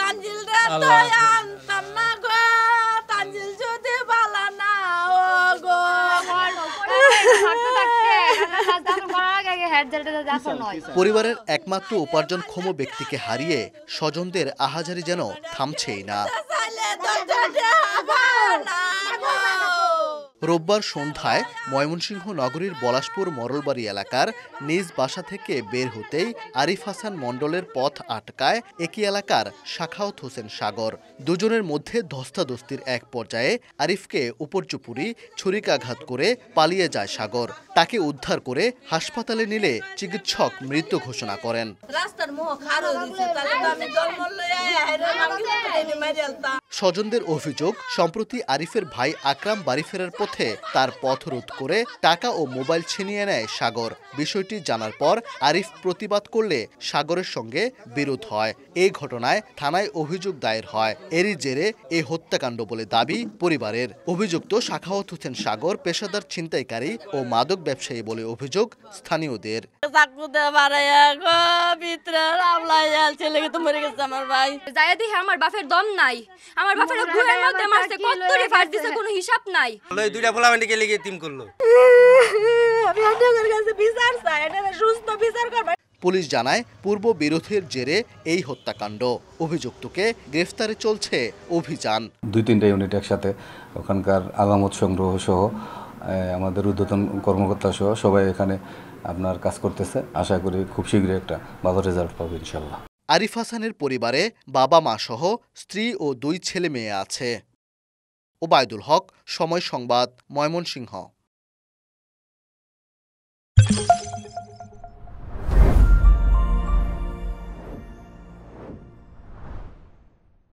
তানজিল রে তো আনতাম না গো, তানজিল যদি বালা না ও গো। পরিবারের একমাত্র উপার্জনক্ষম ব্যক্তিকে হারিয়ে স্বজনদের আহাজারি যেন থামছেই না। রোববার সন্ধ্যায় ময়মনসিংহ নগরীর পলাশপুর মরলবাড়ি এলাকার নিজ বাসা থেকে বের হতেই আরিফ হাসান মণ্ডলের পথ আটকায় একই এলাকার সাখাওয়াত হোসেন সাগর। দুজনের মধ্যে ধস্তাধস্তির এক পর্যায়ে আরিফকে উপর্যুপুরি ছুরিকাঘাত করে পালিয়ে যায় সাগর। তাকে উদ্ধার করে হাসপাতালে নিলে চিকিৎসক মৃত ঘোষণা করেন। স্বজনদের অভিযোগ, সম্প্রতি আরিফের ভাই আকরাম বাড়ি ফেরার পথে তার পথ রোধ করে টাকা ও মোবাইল ছিনিয়ে নেয় সাগর। বিষয়টি জানার পর আরিফ প্রতিবাদ করলে সাগরের সঙ্গে বিরোধ হয়। এই ঘটনায় থানায় অভিযোগ দায়ের হয়। এরই জেরে এই হত্যাকাণ্ড বলে দাবি পরিবারের। অভিযুক্ত সাখাওয়াত হোসেন সাগর পেশাদার ছিনতাইকারী ও মাদক ব্যবসায়ী বলে অভিযোগ স্থানীয়দের। আমার বাপের দম নাই, আমার বাপের গুয়ের মধ্যে মারছে, কতরি ফাঁস দিছে কোনো হিসাব নাই। লই দুইটা পোলাপানকে লিগে টিম করলো। আমি আপনাদের কাছে বিচার চাই, এটা সুস্থ বিচার করবে। পুলিশ জানায় পূর্ব বিরোধের জেরে এই হত্যাকাণ্ড। অভিযুক্তকে গ্রেফতারে চলছে অভিযান। 2-3টা ইউনিট একসাথে ওখানকার আলামত সংগ্রহ সহ আমাদের ঊর্ধ্বতন কর্মকর্তা সহ সবাই এখানে আপনার কাজ করতেছে। আশা করি খুব শীঘ্রই একটা ভালো রেজাল্ট পাবো ইনশাল্লাহ। আরিফ হাসানের পরিবারে বাবা মা সহ স্ত্রী ও 2 ছেলে মেয়ে আছে। ওবায়দুল হক, সময় সংবাদ, ময়মনসিংহ।